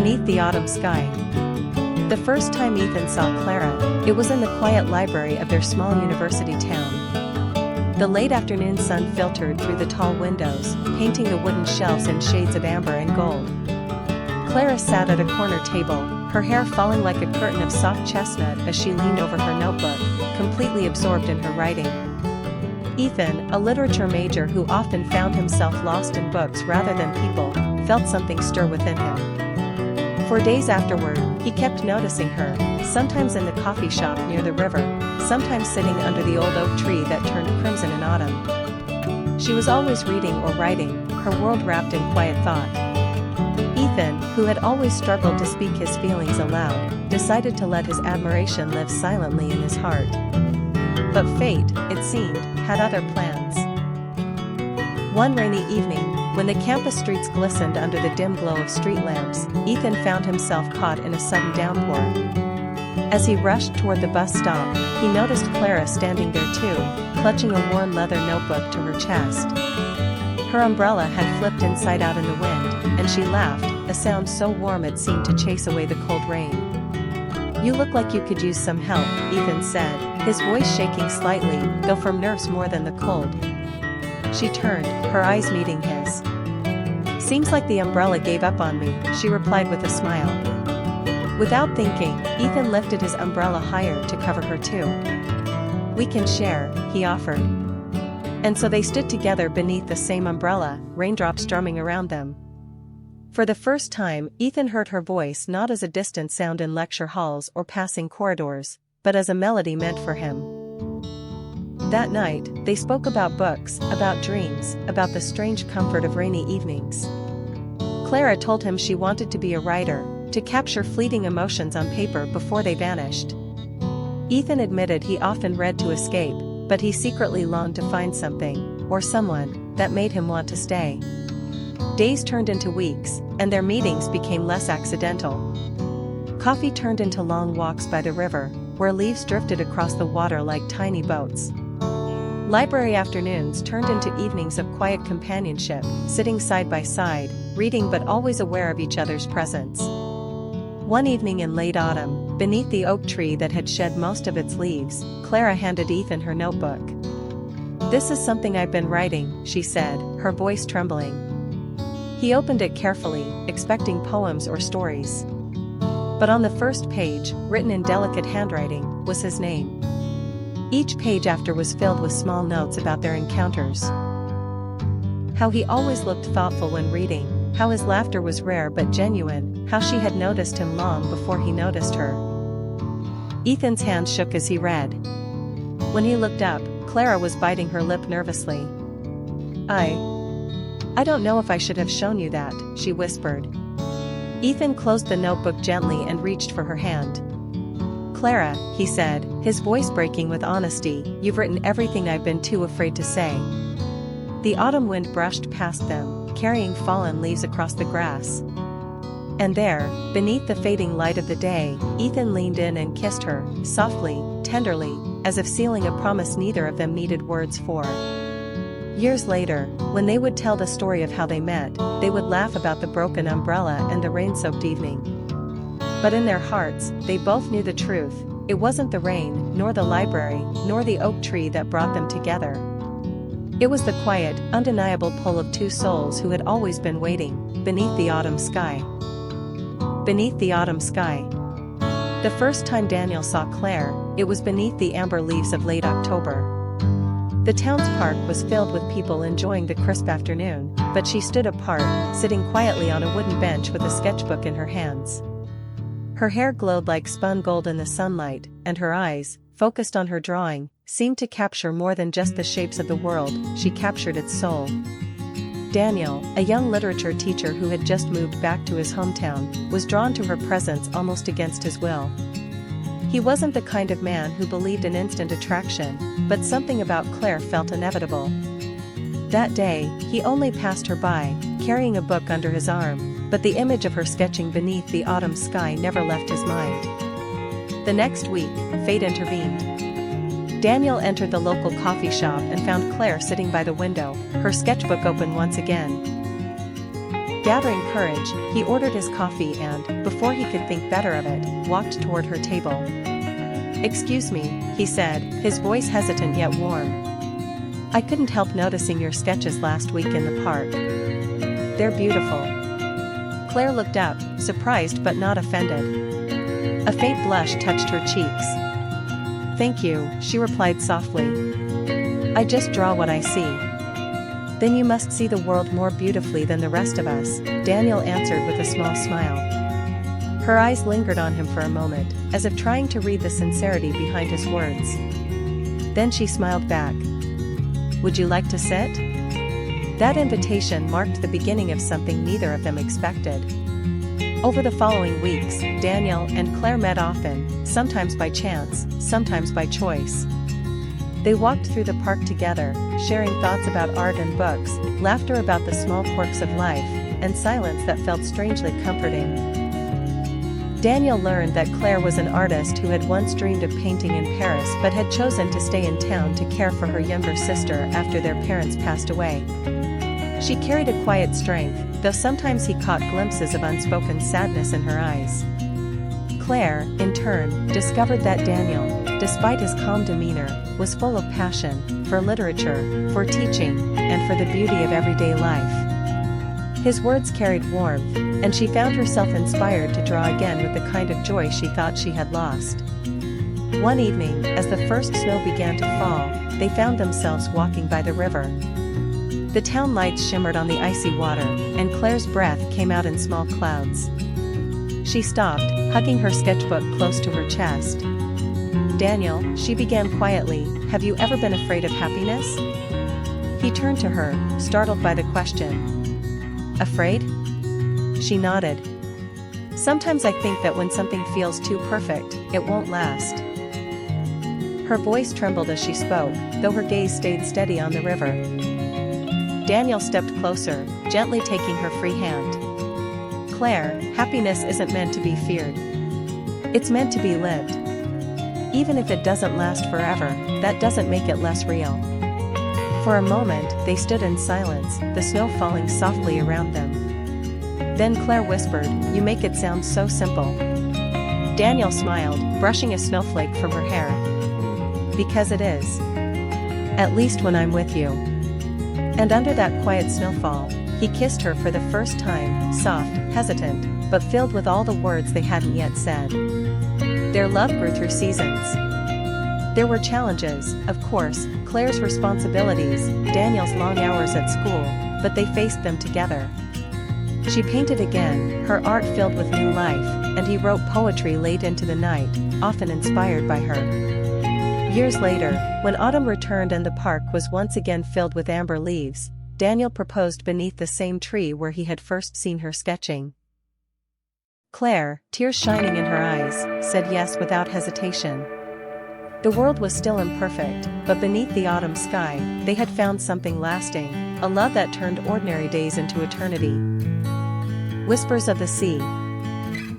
Beneath the Autumn Sky. The first time Ethan saw Clara, it was in the quiet library of their small university town. The late afternoon sun filtered through the tall windows, painting the wooden shelves in shades of amber and gold. Clara sat at a corner table, her hair falling like a curtain of soft chestnut as she leaned over her notebook, completely absorbed in her writing. Ethan, a literature major who often found himself lost in books rather than people, felt something stir within him. For days afterward, he kept noticing her, sometimes in the coffee shop near the river, sometimes sitting under the old oak tree that turned crimson in autumn. She was always reading or writing, her world wrapped in quiet thought. Ethan, who had always struggled to speak his feelings aloud, decided to let his admiration live silently in his heart. But fate, it seemed, had other plans. One rainy evening, when the campus streets glistened under the dim glow of street lamps, Ethan found himself caught in a sudden downpour. As he rushed toward the bus stop, he noticed Clara standing there too, clutching a worn leather notebook to her chest. Her umbrella had flipped inside out in the wind, and she laughed, a sound so warm it seemed to chase away the cold rain. "You look like you could use some help," Ethan said, his voice shaking slightly, though from nerves more than the cold. She turned, her eyes meeting his. "Seems like the umbrella gave up on me," she replied with a smile. Without thinking, Ethan lifted his umbrella higher to cover her too. "We can share," he offered. And so they stood together beneath the same umbrella, raindrops drumming around them. For the first time, Ethan heard her voice not as a distant sound in lecture halls or passing corridors, but as a melody meant for him. That night, they spoke about books, about dreams, about the strange comfort of rainy evenings. Clara told him she wanted to be a writer, to capture fleeting emotions on paper before they vanished. Ethan admitted he often read to escape, but he secretly longed to find something, or someone, that made him want to stay. Days turned into weeks, and their meetings became less accidental. Coffee turned into long walks by the river, where leaves drifted across the water like tiny boats. Library afternoons turned into evenings of quiet companionship, sitting side by side, reading but always aware of each other's presence. One evening in late autumn, beneath the oak tree that had shed most of its leaves, Clara handed Ethan her notebook. "This is something I've been writing," she said, her voice trembling. He opened it carefully, expecting poems or stories. But on the first page, written in delicate handwriting, was his name. Each page after was filled with small notes about their encounters. How he always looked thoughtful when reading, how his laughter was rare but genuine, how she had noticed him long before he noticed her. Ethan's hand shook as he read. When he looked up, Clara was biting her lip nervously. I don't know if I should have shown you that," she whispered. Ethan closed the notebook gently and reached for her hand. "Clara," he said, his voice breaking with honesty, "you've written everything I've been too afraid to say." The autumn wind brushed past them, carrying fallen leaves across the grass. And there, beneath the fading light of the day, Ethan leaned in and kissed her, softly, tenderly, as if sealing a promise neither of them needed words for. Years later, when they would tell the story of how they met, they would laugh about the broken umbrella and the rain-soaked evening. But in their hearts, they both knew the truth. It wasn't the rain, nor the library, nor the oak tree that brought them together. It was the quiet, undeniable pull of two souls who had always been waiting, beneath the autumn sky. Beneath the autumn sky. The first time Daniel saw Claire, it was beneath the amber leaves of late October. The town's park was filled with people enjoying the crisp afternoon, but she stood apart, sitting quietly on a wooden bench with a sketchbook in her hands. Her hair glowed like spun gold in the sunlight, and her eyes, focused on her drawing, seemed to capture more than just the shapes of the world, she captured its soul. Daniel, a young literature teacher who had just moved back to his hometown, was drawn to her presence almost against his will. He wasn't the kind of man who believed in instant attraction, but something about Claire felt inevitable. That day, he only passed her by, carrying a book under his arm, but the image of her sketching beneath the autumn sky never left his mind. The next week, fate intervened. Daniel entered the local coffee shop and found Claire sitting by the window, her sketchbook open once again. Gathering courage, he ordered his coffee and, before he could think better of it, walked toward her table. "Excuse me," he said, his voice hesitant yet warm. "I couldn't help noticing your sketches last week in the park. They're beautiful." Claire looked up, surprised but not offended. A faint blush touched her cheeks. "Thank you," she replied softly. "I just draw what I see." "Then you must see the world more beautifully than the rest of us," Daniel answered with a small smile. Her eyes lingered on him for a moment, as if trying to read the sincerity behind his words. Then she smiled back. "Would you like to sit?" That invitation marked the beginning of something neither of them expected. Over the following weeks, Daniel and Claire met often, sometimes by chance, sometimes by choice. They walked through the park together, sharing thoughts about art and books, laughter about the small quirks of life, and silence that felt strangely comforting. Daniel learned that Claire was an artist who had once dreamed of painting in Paris but had chosen to stay in town to care for her younger sister after their parents passed away. She carried a quiet strength, though sometimes he caught glimpses of unspoken sadness in her eyes. Claire, in turn, discovered that Daniel, despite his calm demeanor, was full of passion, for literature, for teaching, and for the beauty of everyday life. His words carried warmth, and she found herself inspired to draw again with the kind of joy she thought she had lost. One evening, as the first snow began to fall, they found themselves walking by the river. The town lights shimmered on the icy water, and Claire's breath came out in small clouds. She stopped, hugging her sketchbook close to her chest. "Daniel," she began quietly, "have you ever been afraid of happiness?" He turned to her, startled by the question. "Afraid?" She nodded. "Sometimes I think that when something feels too perfect, it won't last." Her voice trembled as she spoke, though her gaze stayed steady on the river. Daniel stepped closer, gently taking her free hand. "Claire, happiness isn't meant to be feared. It's meant to be lived. Even if it doesn't last forever, that doesn't make it less real." For a moment, they stood in silence, the snow falling softly around them. Then Claire whispered, "You make it sound so simple." Daniel smiled, brushing a snowflake from her hair. "Because it is. At least when I'm with you." And under that quiet snowfall, he kissed her for the first time, soft, hesitant, but filled with all the words they hadn't yet said. Their love grew through seasons. There were challenges, of course, Claire's responsibilities, Daniel's long hours at school, but they faced them together. She painted again, her art filled with new life, and he wrote poetry late into the night, often inspired by her. Years later, when autumn returned and the park was once again filled with amber leaves, Daniel proposed beneath the same tree where he had first seen her sketching. Claire, tears shining in her eyes, said yes without hesitation. The world was still imperfect, but beneath the autumn sky, they had found something lasting, a love that turned ordinary days into eternity. Whispers of the Sea.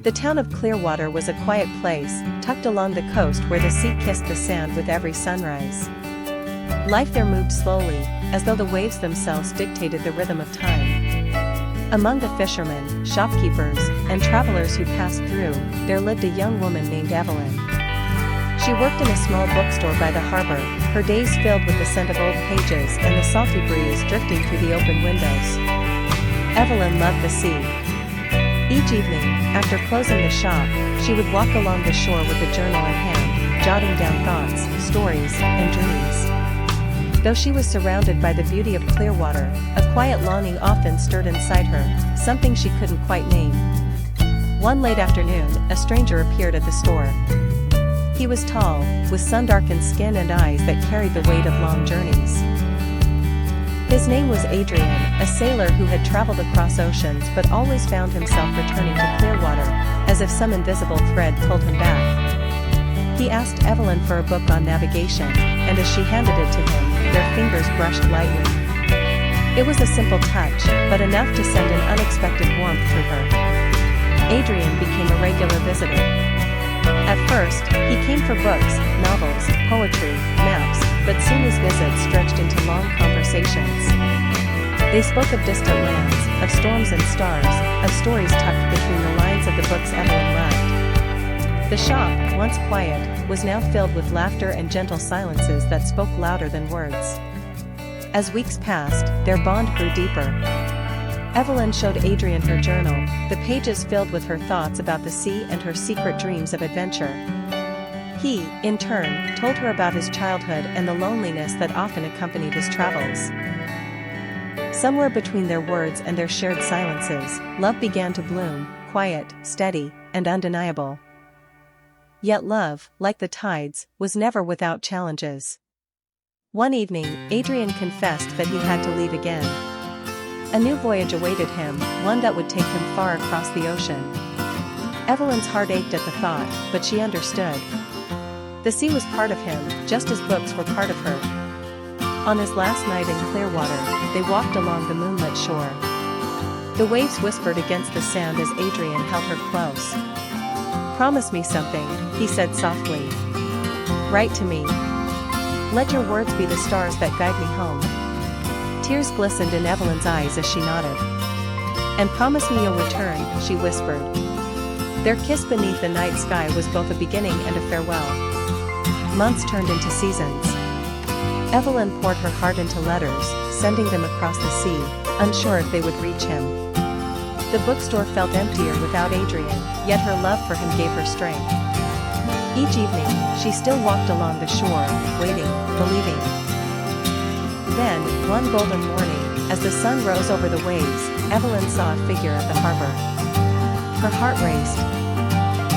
The town of Clearwater was a quiet place, tucked along the coast where the sea kissed the sand with every sunrise. Life there moved slowly, as though the waves themselves dictated the rhythm of time. Among the fishermen, shopkeepers, and travelers who passed through, there lived a young woman named Evelyn. She worked in a small bookstore by the harbor, her days filled with the scent of old pages and the salty breeze drifting through the open windows. Evelyn loved the sea. Each evening, after closing the shop, she would walk along the shore with a journal in hand, jotting down thoughts, stories, and dreams. Though she was surrounded by the beauty of Clearwater, a quiet longing often stirred inside her, something she couldn't quite name. One late afternoon, a stranger appeared at the store. He was tall, with sun-darkened skin and eyes that carried the weight of long journeys. His name was Adrian, a sailor who had traveled across oceans but always found himself returning to Clearwater, as if some invisible thread pulled him back. He asked Evelyn for a book on navigation, and as she handed it to him, their fingers brushed lightly. It was a simple touch, but enough to send an unexpected warmth through her. Adrian became a regular visitor. At first, he came for books, novels, poetry, maps, but soon his visits stretched into long conversations. They spoke of distant lands, of storms and stars, of stories tucked between the lines of the books Evelyn loved. The shop, once quiet, was now filled with laughter and gentle silences that spoke louder than words. As weeks passed, their bond grew deeper. Evelyn showed Adrian her journal, the pages filled with her thoughts about the sea and her secret dreams of adventure. He, in turn, told her about his childhood and the loneliness that often accompanied his travels. Somewhere between their words and their shared silences, love began to bloom, quiet, steady, and undeniable. Yet love, like the tides, was never without challenges. One evening, Adrian confessed that he had to leave again. A new voyage awaited him, one that would take him far across the ocean. Evelyn's heart ached at the thought, but she understood. The sea was part of him, just as books were part of her. On his last night in Clearwater, they walked along the moonlit shore. The waves whispered against the sand as Adrian held her close. "Promise me something," he said softly. "Write to me. Let your words be the stars that guide me home." Tears glistened in Evelyn's eyes as she nodded. "And promise me you'll return," she whispered. Their kiss beneath the night sky was both a beginning and a farewell. Months turned into seasons. Evelyn poured her heart into letters, sending them across the sea, unsure if they would reach him. The bookstore felt emptier without Adrian, yet her love for him gave her strength. Each evening, she still walked along the shore, waiting, believing. Then, one golden morning, as the sun rose over the waves, Evelyn saw a figure at the harbor. Her heart raced.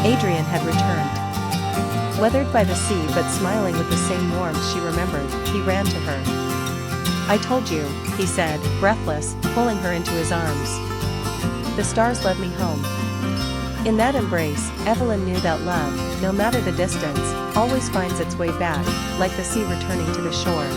Adrian had returned. Weathered by the sea but smiling with the same warmth she remembered, he ran to her. "I told you," he said, breathless, pulling her into his arms. "The stars led me home." In that embrace, Evelyn knew that love, no matter the distance, always finds its way back, like the sea returning to the shore.